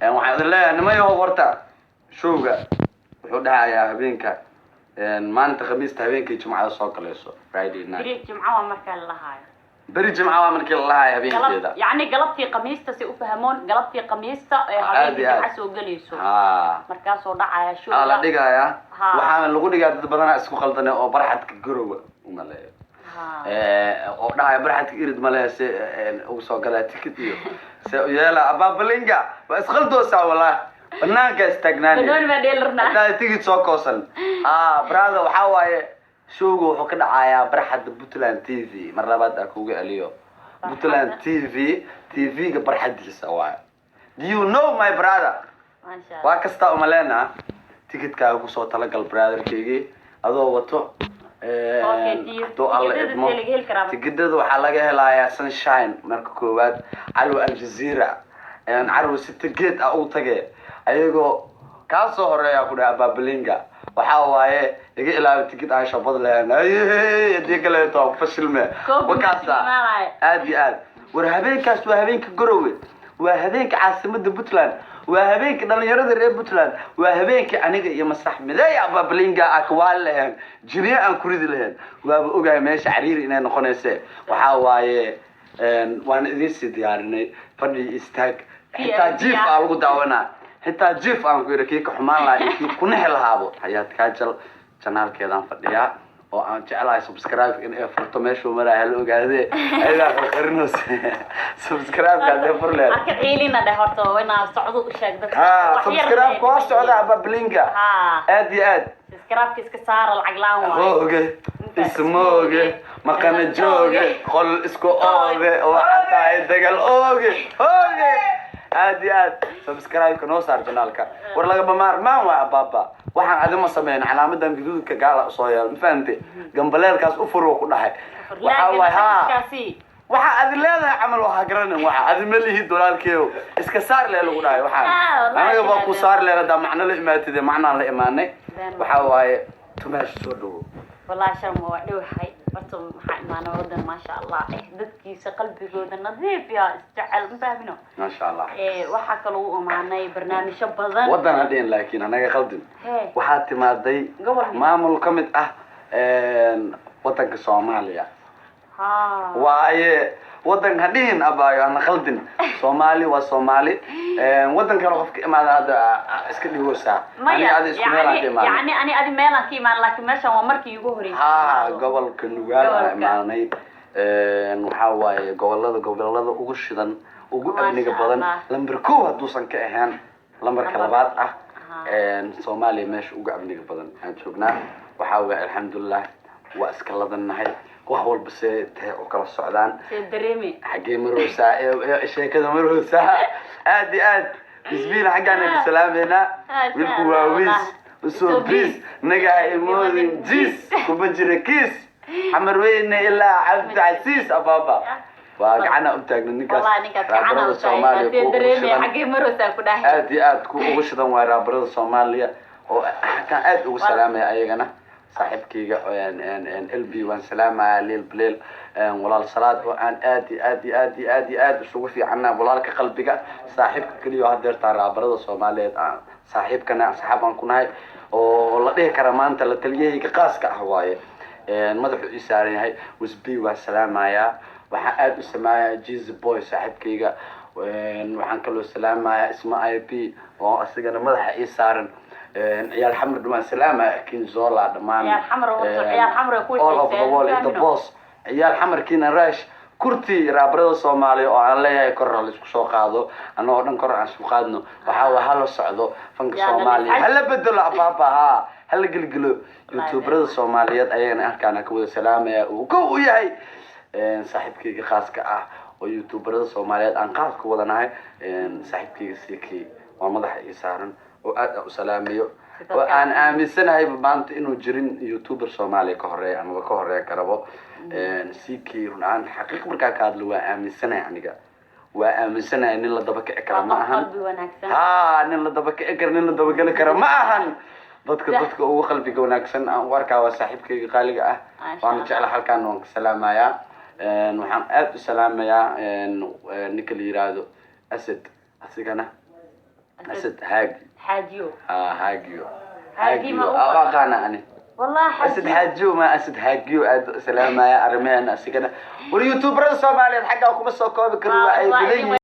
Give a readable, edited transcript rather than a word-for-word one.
waxaan leeyahay nimayo horta showga wuxuu dhacayaa habeenka maanta khamiista habeenkii jumcada soo galayso Friday night beri jumcada marka la lahayo beri jumcada markii la lahayo habeenkeeda yani galabtii khamiista si u fahamoon galabtii khamiista ee habeenkii jumcada soo galayso markaas oo dhacaya showga la dhigaya waxaan lagu dhigaa dad badan isku qaldanay oo barxadka garowa uma leeyahay oo dhacay barxadka irid maleese ugu soo galay ticket iyo yeela ababalinga waa isqaldoosaa wallahi banaanka istagnaani doon ma dheelarna hadaa ticket soo koosan brother waxa waaye showga wuxuu ka dhacayaa barxadda Puntland TV mar labaad aan kugu aliyo Puntland TV ga barxadiisa waaye do you know my brother waa kasta uma leena ticketka ku soo talagal brotherkeegi adoo wato tigidada waxaa laga helayaa Sunshine marka koowaad Alwa Al Jazeera carwo sitageed u tagay ayagoo ka soo horeeya ku dhaca Babalinga waxa waaye iga ilaaw tigid aan shabad leeyahay hadii kale to fashilme wakaasa aad war habeenkaas waa habeenka garowe waa habeenka caasimada Puntland waa habeenka dhalinyarada reer Puntland waa habeenka aniga iyo masax miday Babalinga akwaal lahayn jiriya aan ku ridi lahayn waaba ogahay meesha cariiri inay noqonayso waxa waaye waan idin si diyaarinay fadhi istaag xitaa jiif aan lagu daawanaa xitaa jiif aan ku yiri ka xumaan lahayn ku nixi lahaabo hayaad ka jal channelkeedan fadhiya oo aan jecelahay subscribe in ay furto meesha maraa la ogaade ayda qarinoos subscribe ka de furle aka ciilina de horto wana socdo u sheeg dadka subscribe ko socda Babalinga aad subscribe iska saar lacag laan waa oge ismooge maqana jooge qol isku oode waxa tahay dagal oge aad subscribe ka noo saar channelka war laga bamaarmaan waa baba waxaan adima sameeyay calaamadan gaduudka gaala soo yeel fahamtay gambaleelkaas u furo ku dhahay waxa waay waxa aad leedahay amal waxa garanay waxa aad malihi dolaalkeeyo iska saar lee lagu dhahay waxa aniga ba ku saar leeyahay macna la imaatay macna la imaanay waxa waaye tumash soo dhawo والله شرم ودوحي برضو معنا ودن ما شاء الله dadkiisa qalbigooda nadiif ya isjecel mafaahino ما شاء الله waxa kale oo maanay barnaamijyo badan wadan hadeen laakiin anaga qaldan waxa timaaday maamul kamid wadanka Soomaaliya waaye wadan hadeen abaayo ana qaldan Soomaali waa Soomaali wadan kale qofka imaada hada iska dhigoosa ani aad isku meelaan imaan yani ani aad meelaan ka imaan laakiin meeshan waa markii ugu horeeyay gobolka Nugaal imaanay waxa waaye gobolada ugu shidan ugu amniga badan lambar 2 haduusan ka ahaan lambarka labaad Soomaaliya meesha ugu amniga badan aan joognaa waxa waaye alxamdulillah waa iska ladanahay wax walba see oo kala socdaan dareemi xagee maroosa sheekada maroosa aad bisbiina xagaana salaameena wilku waa wiis soo bis naga imoodin jis kuma jira kiis xamar weyne ilaa Cabdi Casiis ababa waa gacana u taagna ninkaas raabarada Soomaaliya dareemi xagee maroosa ku dhahay aad ku ugu shidan waa raabarada Soomaaliya oo kan aad ugu salaamay ayagana صاحبكيga LB waan salaama leel bleel walaal salaad oo aan aad isugu fiicana walaalka qalbiga saaxiibka kaliya hadeerta raabarada Soomaaliyeed saaxiibkana asxaab aan ku nahay oo la dhihi kara maanta la taliyayga qaaska ah waaye madaxu ii saaran yahay wasbi waan salaamaya waxa aad u sameeyaa Jiz Boy saaxiibkayga waxaan kaloo salaamaya isma IP oo asigana madaxa ii saaran عيال حمر دمان سلامة كين زولا دمان عيال حمر كويس all of the world the boss عيال حمر كين راش كرتي رابرة الصومالي أو عليها يكرر لسه سو قاضو أنا ودن كرر عن سو قاضنو وحاول هلا صعدو فنك الصومالي هلا بدل أبابا هلا قلقلو يوتيوبر الصوماليات أيانا كان كود سلامة وكو ياي صاحب كي خاص كأ ويوتيوبر الصوماليات أن خاص كودنا هاي صاحب كي سيكي ومضح يسارن وأنا سلامي وأنا آمنسنا بمانت إنه جرين يوتيوبر سومالي كهرة أنا بكهرة كربو سيكي عن حقيقة مركا كادلو آمنسنا يعني كا وآمنسنا إن الله دبك أكرم معهن إن الله دبك أكرم إن الله دبك أكرم معهن ضدك هو قلبي وناكسن واركا وصاحبك قالي وأنا جعل حلقة نونك سلام يا وحن أب سلام يا نكلي رادو أسد أسيقنا أسد هاجي حاجيو هاجيو هاجي ما أقانا أنا والله أسد هاجيو ما أسد هاجيو سلام يا أرمينا سكنا واليوتيوبر الصومالي حقا وكم السوكو بكل والله بدي